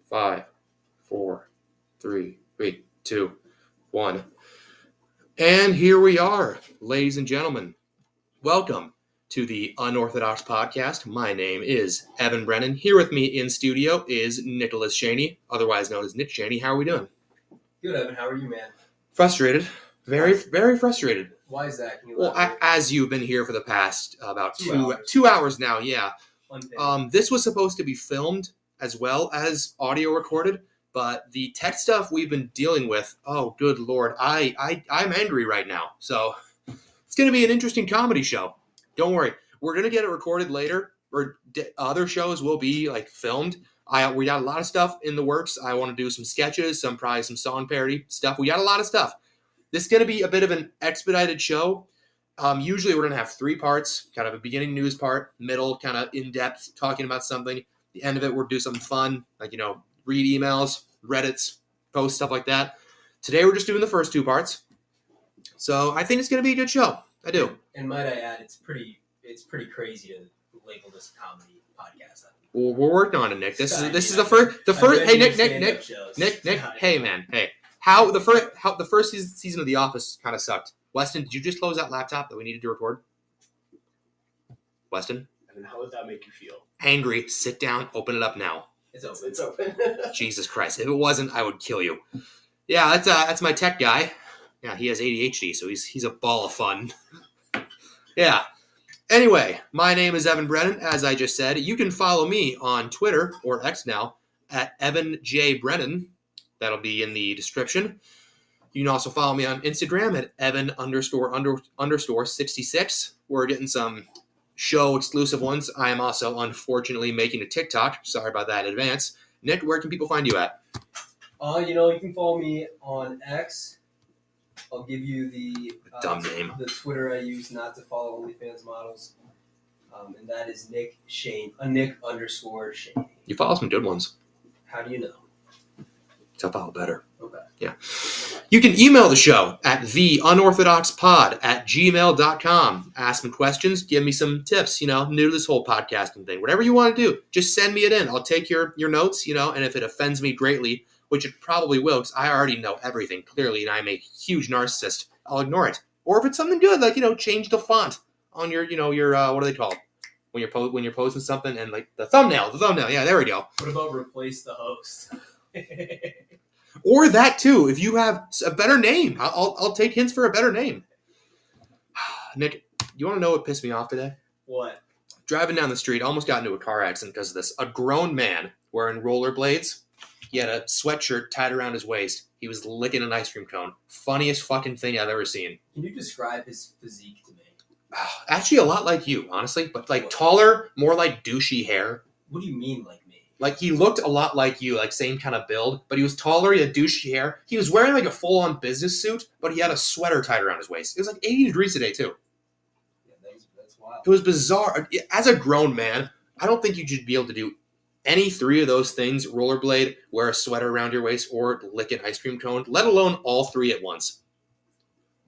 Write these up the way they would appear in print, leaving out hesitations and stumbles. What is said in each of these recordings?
5, 4, 3, 2, 1. And here we are, ladies and gentlemen. Welcome to the Unorthodox Podcast. My name is Evan Brennan. Here with me in studio is Nicholas Shaney, otherwise known as Nick Shaney. How are we doing? Good, Evan. How are you, man? Frustrated. Very frustrated. Why is that? Can you Well, as you've been here for the past about 2 hours now, yeah. This was supposed to be filmed as well as audio recorded, but the tech stuff we've been dealing with, oh, good Lord, I'm angry right now. So it's going to be an interesting comedy show. Don't worry. We're going to get it recorded later, or other shows will be like filmed. We got a lot of stuff in the works. I want to do some sketches, probably some song parody stuff. We got a lot of stuff. This is going to be a bit of an expedited show. Usually we're going to have 3 parts, kind of a beginning news part, middle kind of in-depth talking about something. The end of it, we'll do something fun, like, read emails, Reddits, post, stuff like that. Today we're just doing the first 2 parts. So I think it's going to be a good show. I do. And might I add, it's pretty crazy to label this a comedy podcast. Well, we're working on it, Nick. This is the first. Hey, Nick. Hey, man. Hey, how the first season of The Office kind of sucked. Weston, did you just close that laptop that we needed to record? Weston? And how would that make you feel? Angry. Sit down. Open it up now. It's open. Jesus Christ. If it wasn't, I would kill you. Yeah, that's my tech guy. Yeah, he has ADHD, so he's a ball of fun. Yeah. Anyway, my name is Evan Brennan, as I just said. You can follow me on Twitter, or X now, at Evan J. Brennan. That'll be in the description. You can also follow me on Instagram at Evan__66. We're getting some show exclusive ones. I am also, unfortunately, making a TikTok. Sorry about that in advance. Nick, where can people find you at? You can follow me on X. I'll give you the dumb name. The Twitter I use not to follow OnlyFans models. And that is Nick Shane, Nick_Shane. You follow some good ones. How do you know? I follow better. Okay. Yeah. You can email the show at theunorthodoxpod@gmail.com. Ask me questions. Give me some tips, new to this whole podcasting thing. Whatever you want to do, just send me it in. I'll take your notes, and if it offends me greatly, which it probably will, because I already know everything clearly, and I'm a huge narcissist, I'll ignore it. Or if it's something good, like, change the font on your, your what are they called? When you're posting something, and like the thumbnail. Yeah, there we go. What about replace the host? Or that too. If you have a better name, I'll take hints for a better name. Nick, you want to know what pissed me off today? What? Driving down the street, almost got into a car accident because of this. A grown man wearing rollerblades. He had a sweatshirt tied around his waist. He was licking an ice cream cone. Funniest fucking thing I've ever seen. Can you describe his physique to me? Actually, a lot like you, honestly, but like taller, more like douchey hair. What do you mean like me? Like, he looked a lot like you, like same kind of build, but he was taller, he had douchey hair. He was wearing like a full-on business suit, but he had a sweater tied around his waist. It was like 80 degrees today, too. Yeah, that's wild. It was bizarre. As a grown man, I don't think you should be able to do any 3 of those things: rollerblade, wear a sweater around your waist, or lick an ice cream cone, let alone all 3 at once.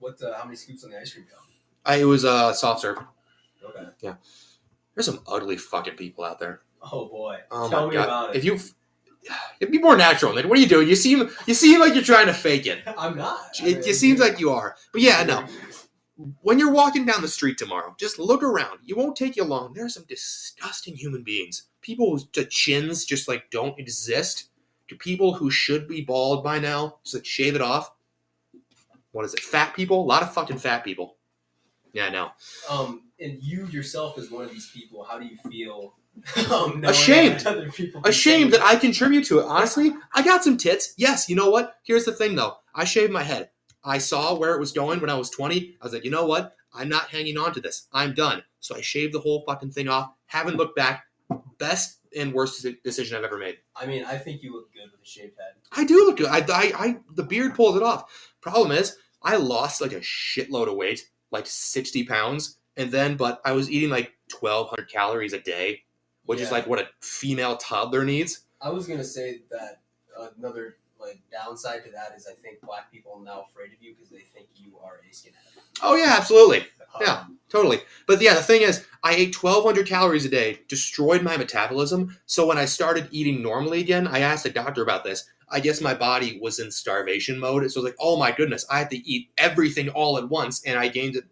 How many scoops on the ice cream cone? It was soft serve. Okay. Yeah. There's some ugly fucking people out there. Oh boy! Oh Tell my me God. about it. It'd be more natural, Nick. What are you doing? You seem like you're trying to fake it. I'm not. It seems like you are. But yeah, no. When you're walking down the street tomorrow, just look around. It won't take you long. There are some disgusting human beings. People whose chins just like don't exist. To people who should be bald by now, just like shave it off. What is it? Fat people? A lot of fucking fat people. Yeah, I know. And you yourself as one of these people, how do you feel? Ashamed that I contribute to it. Honestly, I got some tits. Yes, you know what? Here's the thing, though. I shaved my head. I saw where it was going when I was 20. I was like, you know what? I'm not hanging on to this. I'm done. So I shaved the whole fucking thing off. Haven't looked back. Best and worst decision I've ever made. I mean, I think you look good with a shaved head. I do look good. The beard pulls it off. Problem is, I lost like a shitload of weight, like 60 pounds. But I was eating like 1,200 calories a day, which is like what a female toddler needs. I was going to say that another downside to that is I think black people are now afraid of you because they think you are a skinhead. Oh, yeah, absolutely. Yeah, totally. But yeah, the thing is, I ate 1,200 calories a day, destroyed my metabolism. So when I started eating normally again, I asked a doctor about this. I guess my body was in starvation mode. So I was like, oh my goodness, I have to eat everything all at once. And I gained it,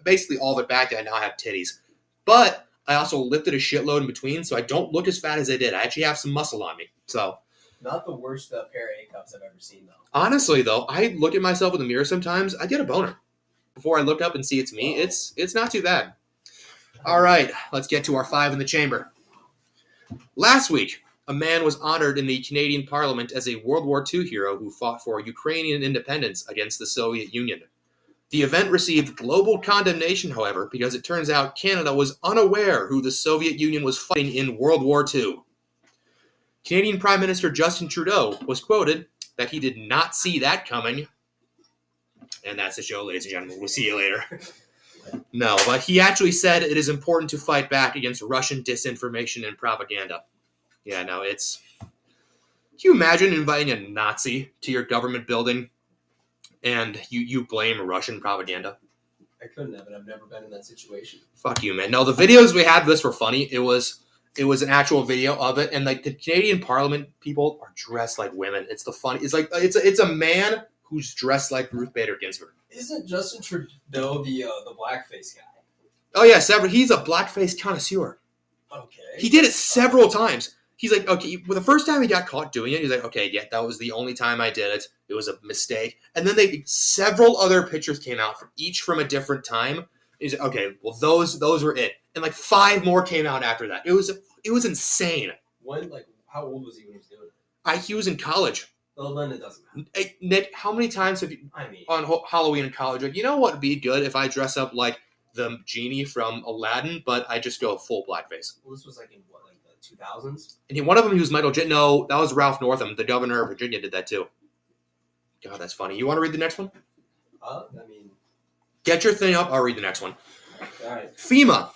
basically all of it back. I now have titties. But I also lifted a shitload in between, so I don't look as fat as I did. I actually have some muscle on me. So not the worst pair of A-cups I've ever seen, though. Honestly, though, I look at myself in the mirror sometimes. I get a boner. Before I look up and see it's me, it's not too bad. All right, let's get to our 5 in the chamber. Last week, a man was honored in the Canadian Parliament as a World War II hero who fought for Ukrainian independence against the Soviet Union. The event received global condemnation, however, because it turns out Canada was unaware who the Soviet Union was fighting in World War II. Canadian Prime Minister Justin Trudeau was quoted that he did not see that coming. And that's the show, ladies and gentlemen. We'll see you later. No, but he actually said it is important to fight back against Russian disinformation and propaganda. Yeah, no, it's... Can you imagine inviting a Nazi to your government building and you blame Russian propaganda? I couldn't have, and I've never been in that situation. Fuck you, man. No, the videos we had of this were funny. It was an actual video of it, and like the Canadian Parliament people are dressed like women. It's the funny. It's like it's a man who's dressed like Ruth Bader Ginsburg. Isn't Justin Trudeau the blackface guy? Oh yeah, he's a blackface connoisseur. Okay. He did it several times. He's like, okay, well, the first time he got caught doing it, he's like, okay, yeah, that was the only time I did it. It was a mistake. And then several other pictures came out from a different time. He's like, okay, well, those were it. And like 5 more came out after that. It was insane. How old was he when he was doing it? He was in college. Well, then it doesn't matter. Hey, Nick, how many times have you, on Halloween in college, like, you know what would be good if I dress up like the genie from Aladdin, but I just go full blackface? Well, this was like in what, like the 2000s? And one of them, he was Michael J. No, that was Ralph Northam, the governor of Virginia, did that too. God, that's funny. You want to read the next one? Get your thing up. I'll read the next one. All right. FEMA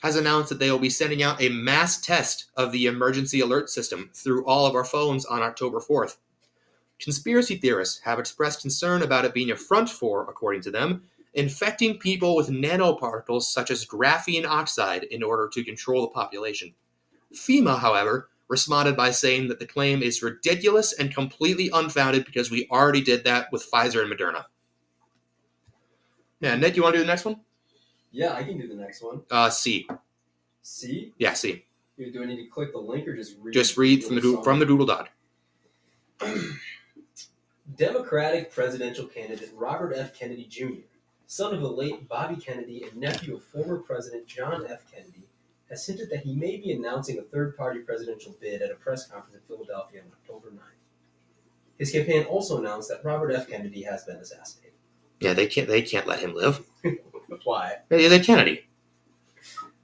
has announced that they will be sending out a mass test of the emergency alert system through all of our phones on October 4th. Conspiracy theorists have expressed concern about it being a front for, according to them, infecting people with nanoparticles such as graphene oxide in order to control the population. FEMA, however, responded by saying that the claim is ridiculous and completely unfounded because we already did that with Pfizer and Moderna. Yeah, Nick, you want to do the next one? Yeah, I can do the next one. C. C? Yeah, C. Do I need to click the link or just read? Just read from the Google Doc. Democratic presidential candidate Robert F. Kennedy Jr., son of the late Bobby Kennedy and nephew of former President John F. Kennedy, has hinted that he may be announcing a third-party presidential bid at a press conference in Philadelphia on October 9th. His campaign also announced that Robert F. Kennedy has been assassinated. Yeah, they can't let him live. Why? They're Kennedy.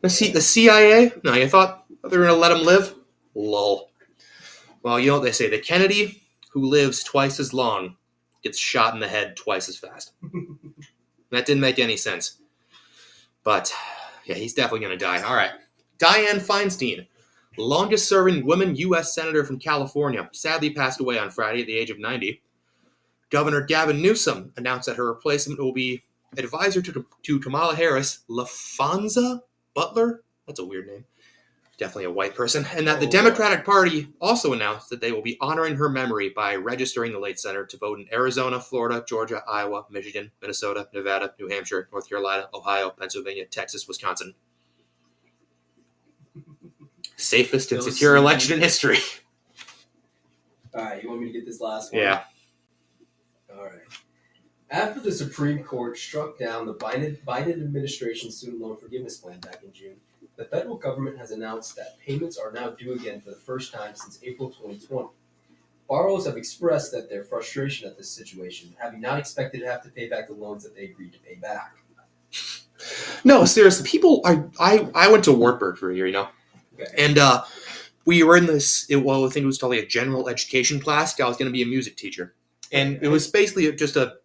The CIA? No, you thought they were going to let him live? Lol. Well, you know what they say. The Kennedy who lives twice as long gets shot in the head twice as fast. That didn't make any sense. But, yeah, he's definitely going to die. All right. Dianne Feinstein, longest-serving woman U.S. Senator from California, sadly passed away on Friday at the age of 90. Governor Gavin Newsom announced that her replacement will be advisor to Kamala Harris, LaFonza Butler. That's a weird name. Definitely a white person. And that the Democratic Party also announced that they will be honoring her memory by registering the late senator to vote in Arizona, Florida, Georgia, Iowa, Michigan, Minnesota, Nevada, New Hampshire, North Carolina, Ohio, Pennsylvania, Texas, Wisconsin. Safest and secure election in history. All right, you want me to get this last one? Yeah. All right. After the Supreme Court struck down the Biden administration student loan forgiveness plan back in June, the federal government has announced that payments are now due again for the first time since April 2020. Borrowers have expressed that their frustration at this situation, having not expected to have to pay back the loans that they agreed to pay back. No, seriously, people are... I went to Wartburg for a year, you know? Okay. And we were in this, I think it was called a general education class. I was going to be a music teacher. And it was basically just a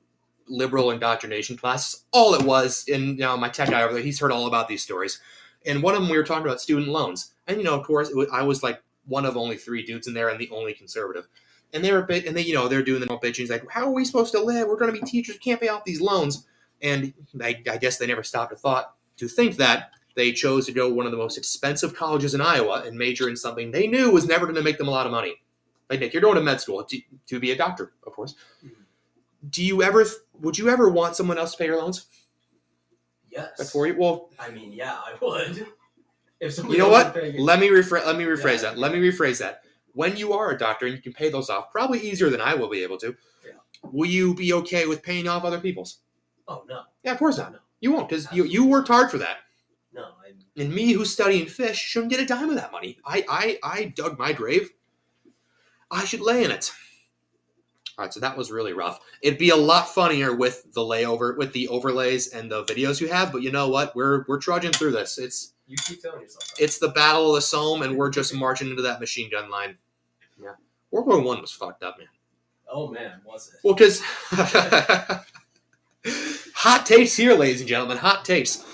liberal indoctrination class. All it was. And my tech guy over there, he's heard all about these stories. And one of them, we were talking about student loans. And, of course, I was like one of only 3 dudes in there and the only conservative. And they're doing the whole bitching. He's like, how are we supposed to live? We're going to be teachers. We can't pay off these loans. And I guess they never stopped to think that they chose to go to one of the most expensive colleges in Iowa and major in something they knew was never going to make them a lot of money. Like, Nick, you're going to med school to be a doctor, of course. Would you ever want someone else to pay your loans? Yes. For you? Well, I mean, yeah, I would. If you know what? Let me rephrase that. Let me rephrase that. When you are a doctor and you can pay those off, probably easier than I will be able to. Yeah. Will you be okay with paying off other people's? Oh no. Yeah, of course not. No. You won't, because you worked hard for that. No. And me, who's studying fish, shouldn't get a dime of that money. I dug my grave. I should lay in it. All right, so that was really rough. It'd be a lot funnier with the overlays and the videos you have, but you know what? We're trudging through this. You keep telling yourself that. It's the Battle of the Somme, and we're just marching into that machine gun line. Yeah. World War I was fucked up, man. Oh, man, was it? Well, because... hot takes here, ladies and gentlemen. Hot takes.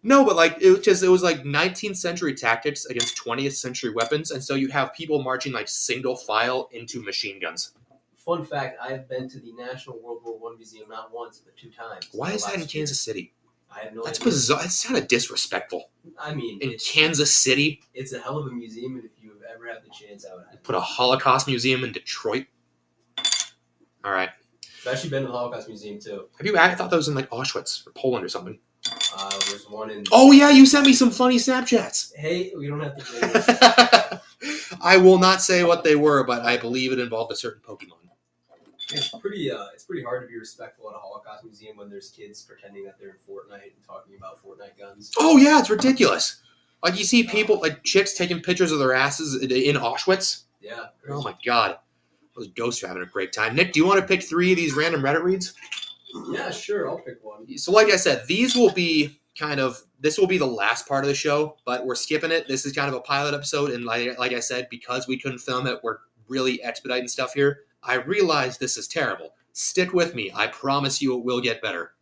No, but it was like 19th century tactics against 20th century weapons, and so you have people marching like single file into machine guns. Fun fact, I have been to the National World War I Museum not once, but 2 times. Why is that in Kansas City? I have no idea. That's bizarre. That's kind of disrespectful. I mean, in Kansas City? It's a hell of a museum, and if you have ever had the chance, I would have. Put a Holocaust museum in Detroit? All right. I've actually been to the Holocaust Museum, too. I thought that was in like Auschwitz or Poland or something. There's one in... Oh, yeah, you sent me some funny Snapchats. Hey, we don't have to say this. I will not say what they were, but I believe it involved a certain Pokemon. It's pretty hard to be respectful at a Holocaust museum when there's kids pretending that they're in Fortnite and talking about Fortnite guns. Oh yeah, it's ridiculous. Like you see people, like chicks taking pictures of their asses in Auschwitz. Yeah. Oh my god, those ghosts are having a great time. Nick, do you want to pick 3 of these random Reddit reads? Yeah, sure. I'll pick one. So like I said, this will be the last part of the show, but we're skipping it. This is kind of a pilot episode, and like I said, because we couldn't film it, we're really expediting stuff here. I realize this is terrible. Stick with me. I promise you it will get better.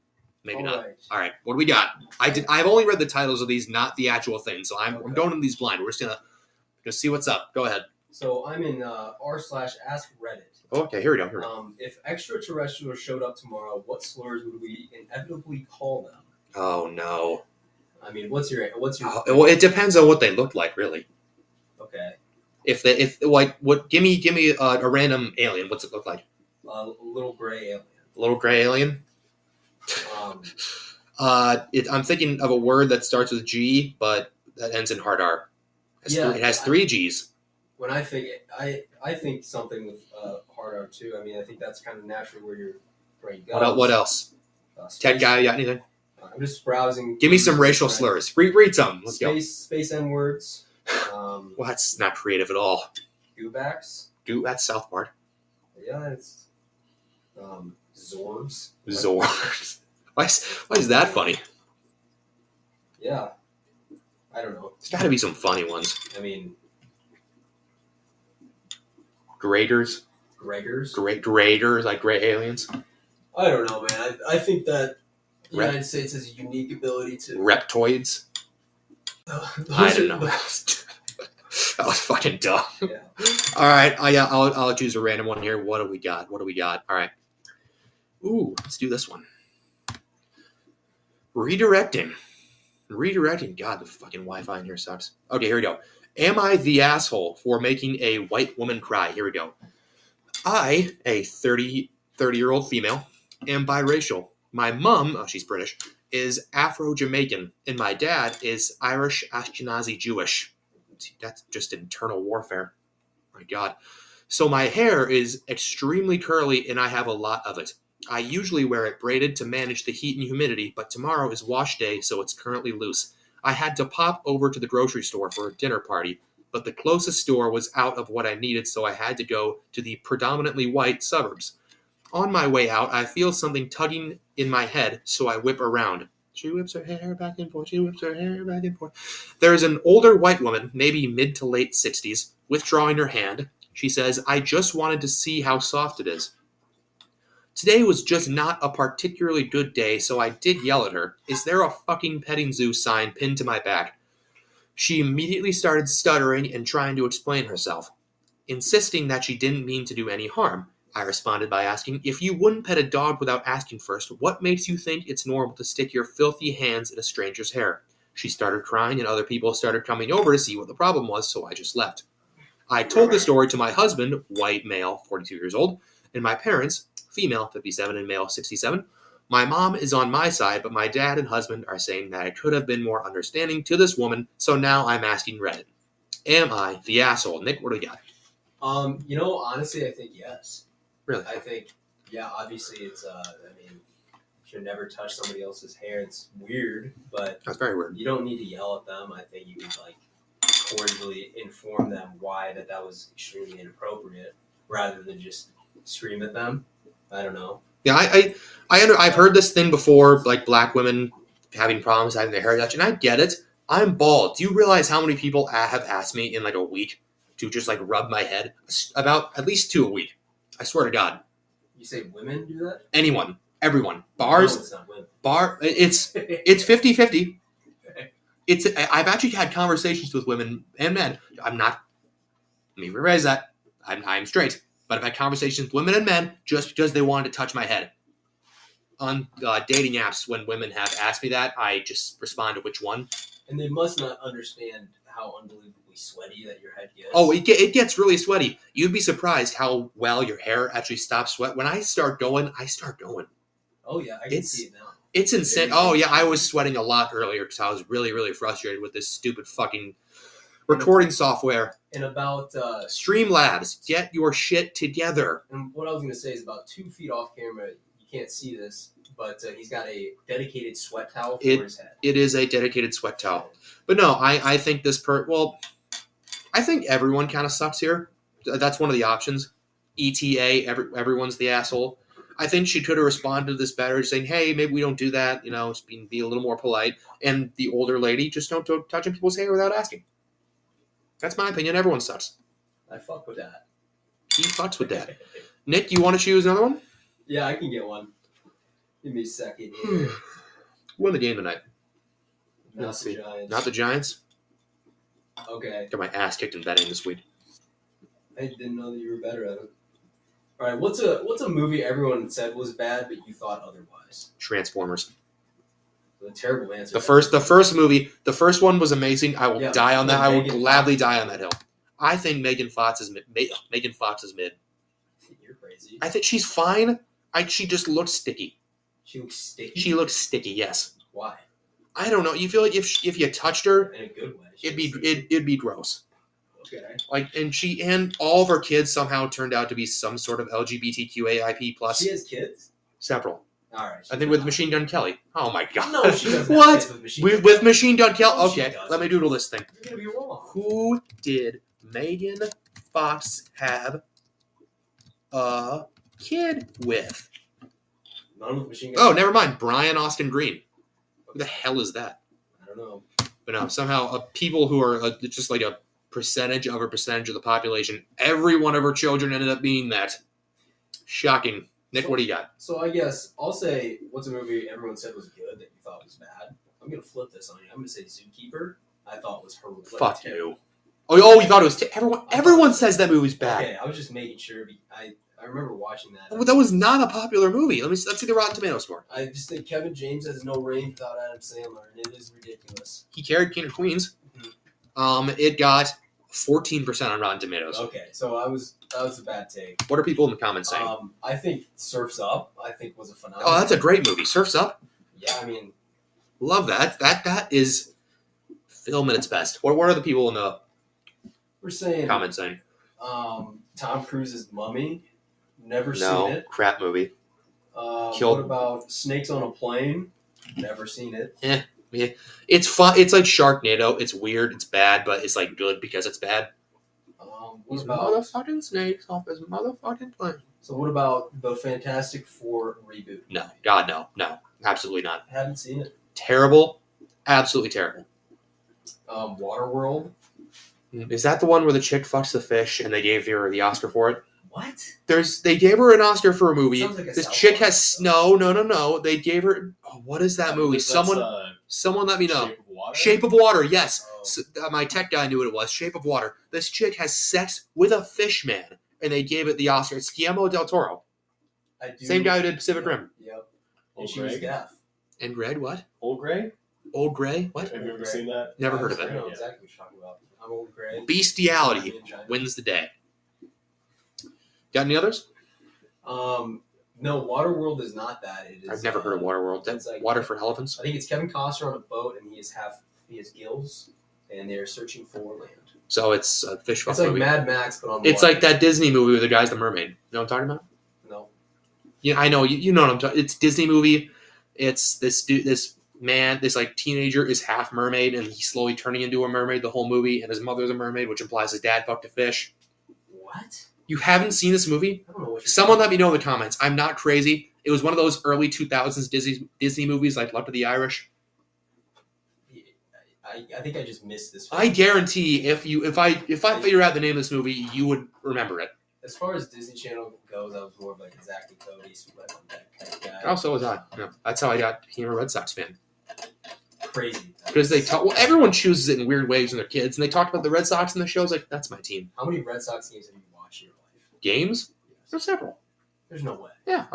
Maybe not. Right. All right. What do we got? I've only read the titles of these, not the actual thing. So I'm going in these blind. We're just gonna see what's up. Go ahead. So I'm in r/AskReddit. Okay, here we go. If extraterrestrials showed up tomorrow, what slurs would we inevitably call them? Oh no. I mean, what's your? Well, it depends on what they look like, really. Okay. Give me a random alien. What's it look like? A little gray alien. A little gray alien. I'm thinking of a word that starts with G, but that ends in hard R. It has 3 G's. When I think I think something with hard R too. I mean, I think that's kind of naturally where your brain goes. What else? Ted guy, you got anything? I'm just browsing. Give me some racial slurs. Read some. Let's go. Space N words. Well, that's not creative at all. Goobacks. That's South Park. Yeah, it's Zorbs. Zorbs. Why is that funny? Yeah, I don't know. There's got to be some funny ones. I mean, Graders, like gray aliens. I don't know, man. I think that the United States has a unique ability to reptoids. I don't know. That was fucking dumb. Yeah. All right. I'll choose a random one here. What do we got? All right. Ooh, let's do this one. Redirecting. God, the fucking Wi-Fi in here sucks. Okay, here we go. Am I the asshole for making a white woman cry? Here we go. I, a 30-year-old female, am biracial. My mom, she's British, is Afro-Jamaican, and my dad is Irish Ashkenazi Jewish. That's just internal warfare. My God. So my hair is extremely curly, and I have a lot of it. I usually wear it braided to manage the heat and humidity, but tomorrow is wash day, so it's currently loose. I had to pop over to the grocery store for a dinner party, but the closest store was out of what I needed, so I had to go to the predominantly white suburbs. On my way out, I feel something tugging in my head, so I whip around. She whips her hair back and forth. There is an older white woman, maybe mid to late 60s, withdrawing her hand. She says, I just wanted to see how soft it is. Today was just not a particularly good day, so I did yell at her. Is there a fucking petting zoo sign pinned to my back? She immediately started stuttering and trying to explain herself, insisting that she didn't mean to do any harm. I responded by asking, if you wouldn't pet a dog without asking first, what makes you think it's normal to stick your filthy hands in a stranger's hair? She started crying and other people started coming over to see what the problem was, so I just left. I told the story to my husband, white male, 42 years old, and my parents, female, 57, and male, 67. My mom is on my side, but my dad and husband are saying that I could have been more understanding to this woman, so now I'm asking Reddit. Am I the asshole? Nick, what do you got? Honestly, I think yes. Really? I think, yeah, obviously it's, you should never touch somebody else's hair. It's weird, but That's very weird. you don't need to yell at them. I think you can, cordially inform them why that was extremely inappropriate, rather than just scream at them. I don't know. Yeah, I've heard this thing before, like black women having problems having their hair touched, and I get it. I'm bald. Do you realize how many people have asked me in a week to just rub my head? About at least 2 a week. I swear to God. You say women do that? Anyone, everyone, bars, No, it's not women. It's 50-50. I've actually had conversations with women and men. Let me rephrase that. I'm straight. But I've had conversations with women and men just because they wanted to touch my head. On dating apps, when women have asked me that, I just respond to which one. And they must not understand how unbelievably sweaty that your head gets. Oh, it gets really sweaty. You'd be surprised how well your hair actually stops sweat. When I start going, I start going. Oh, yeah, I can see it now. It's insane. Oh, yeah, I was sweating a lot earlier because I was really, really frustrated with this stupid fucking recording software. And about... Streamlabs, get your shit together. And what I was going to say is about 2 feet off camera, you can't see this, but he's got a dedicated sweat towel for his head. It is a dedicated sweat towel. But no, I think I think everyone kind of sucks here. That's one of the options. ETA, everyone's the asshole. I think she could have responded to this better, saying, hey, maybe we don't do that, just be a little more polite. And the older lady, just don't touch people's hair without asking. That's my opinion. Everyone sucks. I fuck with that. He fucks with that. Nick, you want to choose another one? Yeah, I can get one. Give me a second here. Who won the game tonight? Not the Giants. Not the Giants? Okay. Got my ass kicked in betting this week. I didn't know that you were better at it. All right, what's a movie everyone said was bad, but you thought otherwise? Transformers. A terrible answer. The first movie, the first one was amazing. I will die on that. I will gladly die on that hill. I think Megan Fox is mid. You're crazy. I think she's fine. She just looks sticky. She looks sticky? She looks sticky, yes. Why? I don't know. You feel like if you touched her, in a good way, it'd be gross. Okay. And all of her kids somehow turned out to be some sort of LGBTQAIP plus. She has kids? Several. All right. I think with Machine Gun Kelly. Oh my god. No, she doesn't. What? With Machine Gun Kelly? No, okay, let me doodle this thing. You're gonna be wrong. Who did Megan Fox have a kid with? None with Machine Gun. Oh, never mind. Brian Austin Green. Who the hell is that? I don't know. But no, somehow people who are just like a percentage of the population, every one of her children ended up being that. Shocking. Nick, what do you got? So I guess I'll say, what's a movie everyone said was good that you thought was bad? I'm going to flip this on you. I'm going to say Zookeeper. I thought was horrible. Fuck you. Oh, you thought it was... everyone says that movie's bad. Okay, I was just making sure. I remember watching that. Oh, that was not a popular movie. Let's see the Rotten Tomatoes score. I just think Kevin James has no reign without Adam Sandler, and it is ridiculous. He carried King of Queens. Mm-hmm. It got 14% on Rotten Tomatoes. Okay, so that was a bad take. What are people in the comments saying? I think Surf's Up, was a phenomenal. Oh, that's a great movie. Surf's Up? Yeah, I mean... Love that. That is film at its best. What are the people in the comments saying? Tom Cruise's Mummy. Never seen it. No, crap movie. What about Snakes on a Plane? Never seen it. Yeah. It's fun. It's like Sharknado. It's weird. It's bad, but it's good because it's bad. What about motherfucking snakes off his motherfucking plane? So what about the Fantastic Four reboot? No. God, no. Absolutely not. I haven't seen it. Terrible. Absolutely terrible. Waterworld. Is that the one where the chick fucks the fish and they gave her the Oscar for it? What? They gave her an Oscar for a movie. Sounds like this chick has no. They gave her. Oh, what is that movie? Someone let me know. Shape of Water? Shape of Water, yes. Oh. So, my tech guy knew what it was. Shape of Water. This chick has sex with a fish man, and they gave it the Oscar. It's Guillermo del Toro. Same guy who did Pacific Rim. Yep. Old And she was Greg? deaf. And Greg, what? Old Grey? Old Grey? What? Have you ever Grey. seen that? Never heard of I it. don't know exactly what you're talking about. I'm Old Grey. Bestiality wins the day. Got any others? No, Waterworld is not that. It is. I've never heard of Waterworld. It's like- Water for elephants? I think it's Kevin Costner on a boat, and he has gills, and they're searching for land. So it's a fish fuck It's like movie. Mad Max, but on the It's water. like that Disney movie with the guy's the mermaid. You know what I'm talking about? No. Yeah, I know. You know what I'm talking. It's a Disney movie. It's this dude, this man, this like teenager is half mermaid, and he's slowly turning into a mermaid the whole movie. And his mother's a mermaid, which implies his dad fucked a fish. What? You haven't seen this movie? I don't know what you're Someone let talking me know in the comments. I'm not crazy. It was one of those early 2000s Disney movies like Luck of the Irish. I think I just missed this. I guarantee if I figure out the name of this movie, you would remember it. As far as Disney Channel goes, I was more of like a Zach and Cody, Split on that kind of guy. Oh, so was I. Yeah, that's how I became a Red Sox fan. Crazy. Because they talk. Well, everyone chooses it in weird ways when they're kids, and they talked about the Red Sox in the shows. Like, that's my team. How many Red Sox games have you watched in your life? Games? Yes. There's several. There's no way. Yeah.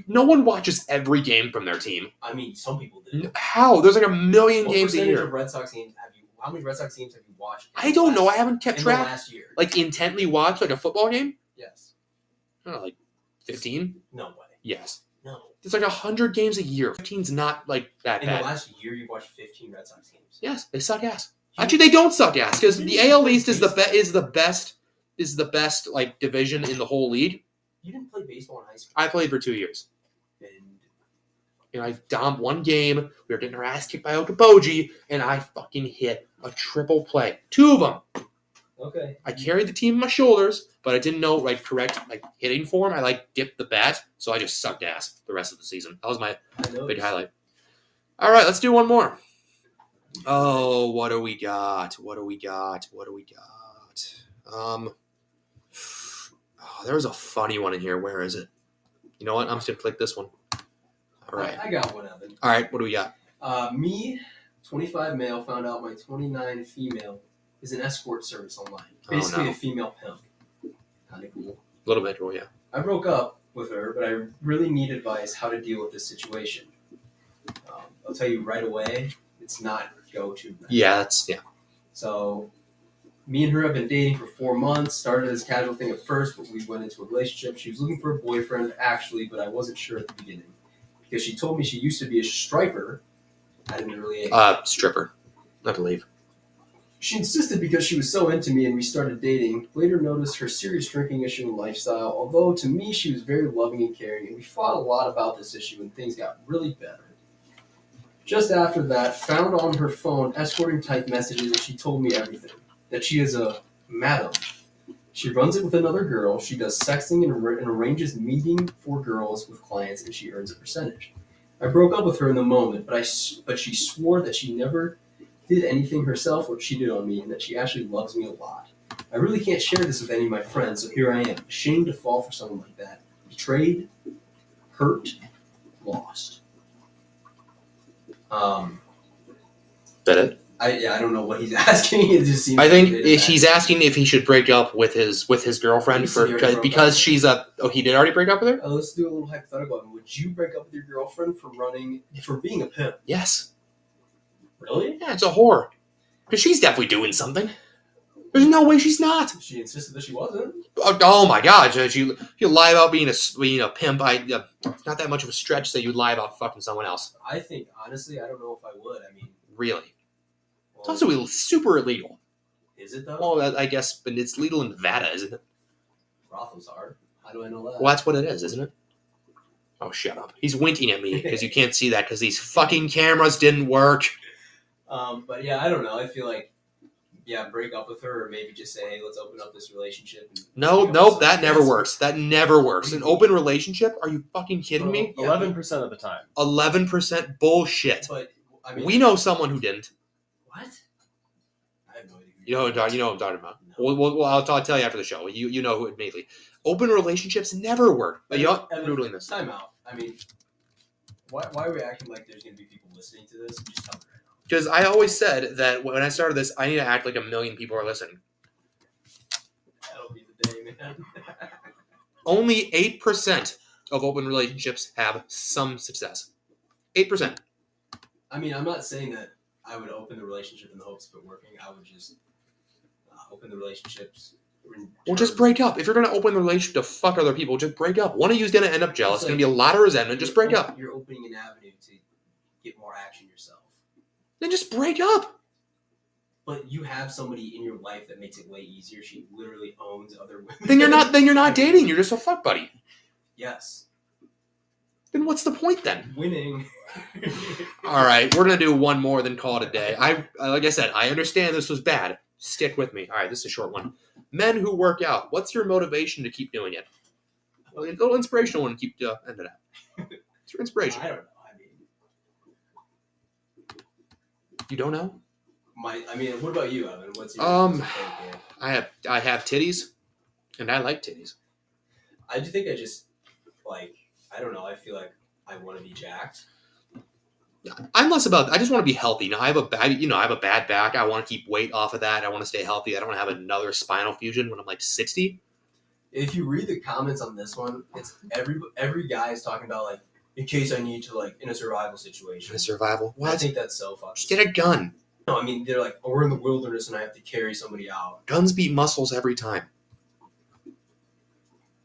No one watches every game from their team. I mean, some people do. How? There's like a million What games a percentage year. of Red Sox games have you? How many Red Sox games have you watched? I don't know. I haven't kept in track. the last year. Like intently watch like a football game. Yes. I don't know, like 15. No way. Yes. No. It's like 100 games a year. 15's not like that In the bad. last year, you've watched 15 Red Sox games. Yes, they suck ass. Actually, they don't suck ass because the AL East is the best like division in the whole league. You didn't play baseball in high school. I played for 2 years. And I domed one game. We were getting our ass kicked by Okoboji, and I fucking hit a triple play. 2 of them. Okay. I carried the team on my shoulders, but I didn't know correct hitting form. I dipped the bat, so I just sucked ass the rest of the season. That was my big highlight. All right, let's do one more. Oh, what do we got? There was a funny one in here. Where is it? You know what? I'm just gonna click this one. All right. I got one, Evan. All right. What do we got? Me, 25 male, found out my 29 female is an escort service online. Oh, Basically no. a female pimp. Kind of cool. A little bit. Oh yeah. I broke up with her, but I really need advice how to deal with this situation. I'll tell you right away, it's not go-to. Yeah. So, me and her have been dating for 4 months. Started as a casual thing at first, but we went into a relationship. She was looking for a boyfriend, actually, but I wasn't sure at the beginning. Because she told me she used to be a striper at an early age. Stripper, I believe. She insisted because she was so into me and we started dating. Later noticed her serious drinking issue and lifestyle, although to me she was very loving and caring, and we fought a lot about this issue and things got really better. Just after that, found on her phone escorting type messages and she told me everything. That she is a madam. She runs it with another girl, she does sexting and arranges meeting for girls with clients, and she earns a percentage. I broke up with her in the moment, but she swore that she never did anything herself or cheated on me, and that she actually loves me a lot. I really can't share this with any of my friends, so here I am, ashamed to fall for someone like that. Betrayed, hurt, lost. That it? I don't know what he's asking. It just seems. I think like he's asking if he should break up with his girlfriend because she's a. Oh, he did already break up with her. Let's do a little hypothetical. Would you break up with your girlfriend for being a pimp? Yes. Really? Yeah, it's a whore. Because she's definitely doing something. There's no way she's not. She insisted that she wasn't. Oh my God! You lie about being a pimp. It's not that much of a stretch that you'd lie about fucking someone else. I think honestly, I don't know if I would. I mean, Really? well, It's also super illegal. is it though? Well, I guess, but it's legal in Nevada, isn't it? Brothels are. How do I know that? Well, that's what it is, isn't it? Oh, shut up. He's winking at me because you can't see that because these fucking cameras didn't work. But yeah, I don't know. I feel like, break up with her, or maybe just say, hey, let's open up this relationship. And, Nope, that never works. That never works. An open relationship? Are you fucking kidding me? 11% of the time. 11% bullshit. But I mean, We know someone who didn't. what? I have no idea. You know what I'm talking about. No. Well, I'll tell you after the show. You know who immediately. Open relationships never work. But you know, Evan, noodling this. Time out. I mean, why are we acting like there's going to be people listening to this? Just tell me right now. Because I always said that when I started this, I need to act like 1 million people are listening. That'll be the day, man. Only 8% of open relationships have some success. 8%. I mean, I'm not saying that I would open the relationship in the hopes of it working. I would just open the relationships. Well, just break up. If you're going to open the relationship to fuck other people, just break up. One of you is going to end up jealous. It's going to be a lot of resentment. Just break up. You're opening an avenue to get more action yourself. Then just break up. But you have somebody in your life that makes it way easier. She literally owns other women. Then you're not dating. You're just a fuck buddy. Yes. Then what's the point then? Winning. All right, we're going to do one more, then call it a day. Like I said, I understand this was bad. Stick with me. All right, this is a short one. Men who work out, what's your motivation to keep doing it? Well, a little inspirational one to keep ending up. It's your inspiration. I don't know. I mean, you don't know? What about you, Evan? What's your I have titties, and I like titties. I do think I just I don't know. I feel like I want to be jacked. I'm less about. I just want to be healthy. Now I have a bad back. I want to keep weight off of that. I want to stay healthy. I don't want to have another spinal fusion when I'm like 60. If you read the comments on this one, it's every guy is talking about like in case I need to in a survival situation. In a survival? What? I think that's so fucking. Just get a gun. No, I mean they're like, we're in the wilderness and I have to carry somebody out. Guns beat muscles every time.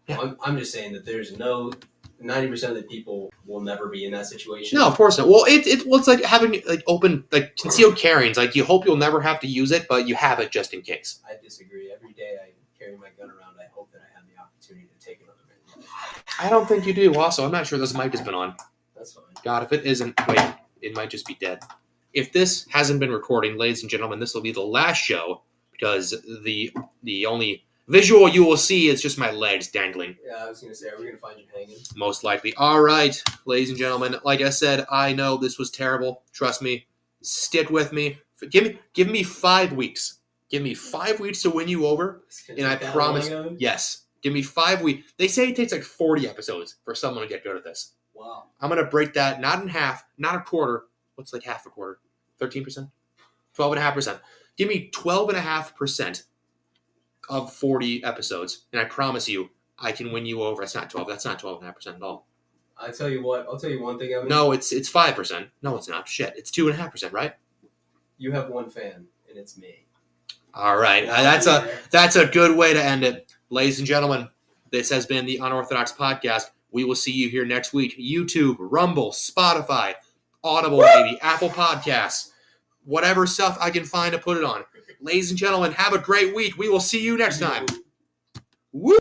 Yeah. I'm just saying that there's 90% of the people will never be in that situation. No, of course not. Well, it's like having open concealed carrying. Like you hope you'll never have to use it, but you have it just in case. I disagree. Every day I carry my gun around. I hope that I have the opportunity to take another man. I don't think you do. Also, I'm not sure this mic has been on. That's fine. God, if it isn't, wait, it might just be dead. If this hasn't been recording, ladies and gentlemen, this will be the last show because the only visual you will see is just my legs dangling. Yeah, I was going to say, are we going to find you hanging? Most likely. All right, ladies and gentlemen. Like I said, I know this was terrible. Trust me. Stick with me. Give me 5 weeks. Give me 5 weeks to win you over, and I promise. Yes, give me 5 weeks. They say it takes 40 episodes for someone to get good at this. Wow. I'm going to break that not in half, not a quarter. What's half a quarter? 13%? 12.5%. Give me 12.5%. Of 40 episodes, and I promise you, I can win you over. That's not 12. That's not 12.5% at all. I tell you what. I'll tell you one thing, Evan. No, it's 5%. No, it's not. Shit, it's 2.5%, right? You have one fan, and it's me. All right, that's a good way to end it, ladies and gentlemen. This has been the Unorthodox Podcast. We will see you here next week. YouTube, Rumble, Spotify, Audible, maybe Apple Podcasts, whatever stuff I can find to put it on. Ladies and gentlemen, have a great week. We will see you next time. Woo!